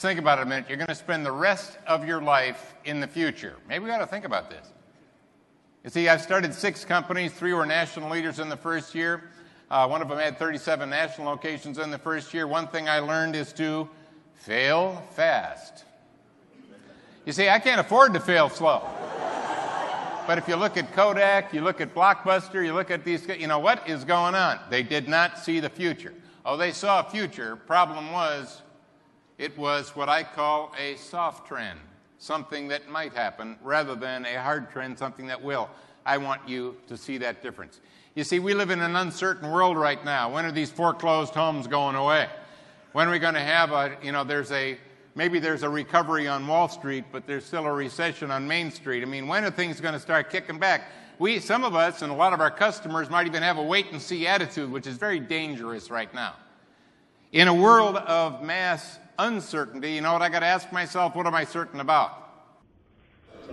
Just think about it a minute. You're going to spend the rest of your life in the future. Maybe we ought to think about this. You see, I've started 6 companies. 3 were national leaders in the first year. One of them had 37 national locations in the first year. One thing I learned is to fail fast. You see, I can't afford to fail slow. But if you look at Kodak, you look at Blockbuster, you look at these, what is going on? They did not see the future. Oh, they saw a future. Problem was, it was what I call a soft trend, something that might happen, rather than a hard trend, something that will. I want you to see that difference. You see, we live in an uncertain world right now. When are these foreclosed homes going away? When are we going to have maybe there's a recovery on Wall Street, but there's still a recession on Main Street. I mean, when are things going to start kicking back? Some of us and a lot of our customers might even have a wait-and-see attitude, which is very dangerous right now. In a world of mass uncertainty, you know what I got to ask myself? What am I certain about?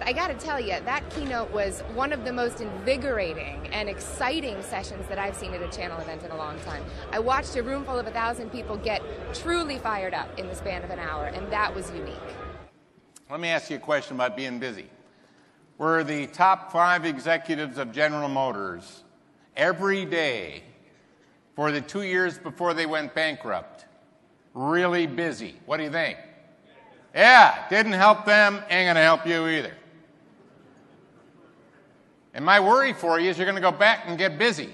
I got to tell you, that keynote was one of the most invigorating and exciting sessions that I've seen at a channel event in a long time. I watched a room full of 1,000 people get truly fired up in the span of an hour, and that was unique. Let me ask you a question about being busy. Were the top 5 executives of General Motors every day for the 2 years before they went bankrupt really busy? What do you think? Yeah, didn't help them, ain't going to help you either. And my worry for you is you're going to go back and get busy.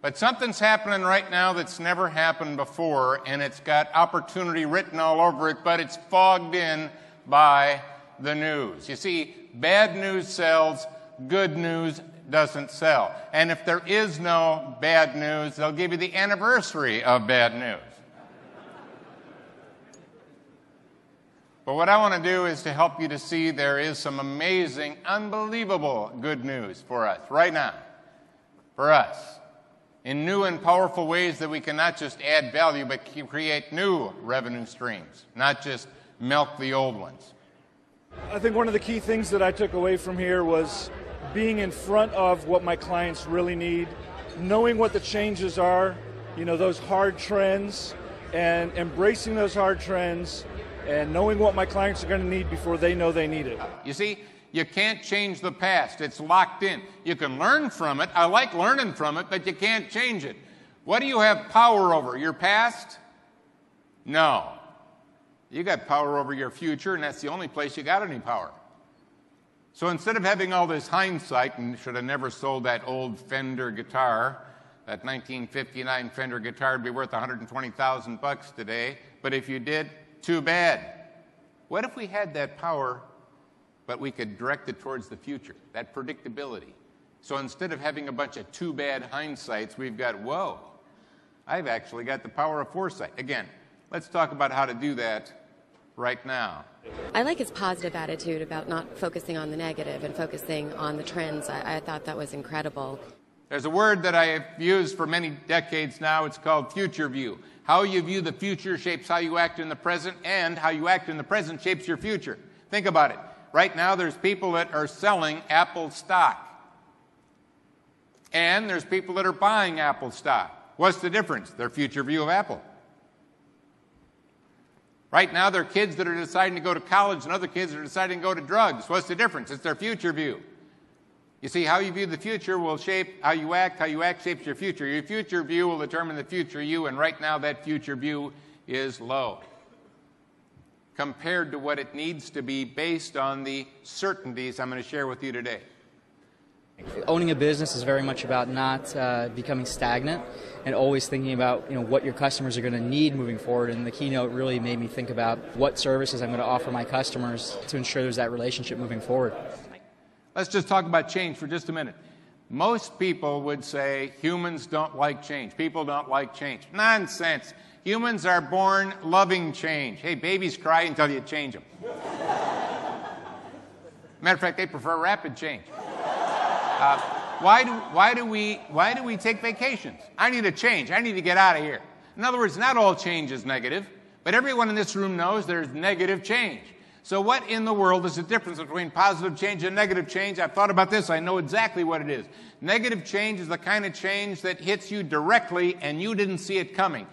But something's happening right now that's never happened before, and it's got opportunity written all over it, but it's fogged in by the news. You see, bad news sells, good news doesn't sell. And if there is no bad news, they'll give you the anniversary of bad news. But what I want to do is to help you to see there is some amazing, unbelievable good news for us right now, for us, in new and powerful ways that we can not just add value, but create new revenue streams, not just milk the old ones. I think one of the key things that I took away from here was being in front of what my clients really need, knowing what the changes are, those hard trends, and embracing those hard trends, and knowing what my clients are going to need before they know they need it. You see, you can't change the past. It's locked in. You can learn from it. I like learning from it, but you can't change it. What do you have power over? Your past? No. You got power over your future, and that's the only place you got any power. So instead of having all this hindsight, and should have never sold that old Fender guitar, that 1959 Fender guitar would be worth $120,000 today, but if you did, too bad. What if we had that power, but we could direct it towards the future, that predictability? So instead of having a bunch of too bad hindsights, we've got, whoa, I've actually got the power of foresight. Again, let's talk about how to do that right now. I like his positive attitude about not focusing on the negative and focusing on the trends. I thought that was incredible. There's a word that I have used for many decades now. It's called future view. How you view the future shapes how you act in the present, and how you act in the present shapes your future. Think about it. Right now, there's people that are selling Apple stock. And there's people that are buying Apple stock. What's the difference? Their future view of Apple. Right now, there are kids that are deciding to go to college and other kids that are deciding to go to drugs. What's the difference? It's their future view. You see, how you view the future will shape how you act shapes your future. Your future view will determine the future you, and right now that future view is low compared to what it needs to be based on the certainties I'm going to share with you today. Owning a business is very much about not becoming stagnant and always thinking about what your customers are going to need moving forward. And the keynote really made me think about what services I'm going to offer my customers to ensure there's that relationship moving forward. Let's just talk about change for just a minute. Most people would say humans don't like change. People don't like change. Nonsense. Humans are born loving change. Hey, babies cry until you change them. Matter of fact, they prefer rapid change. Why do we take vacations? I need a change. I need to get out of here. In other words, not all change is negative, but everyone in this room knows there's negative change. So what in the world is the difference between positive change and negative change? I've thought about this. I know exactly what it is. Negative change is the kind of change that hits you directly and you didn't see it coming.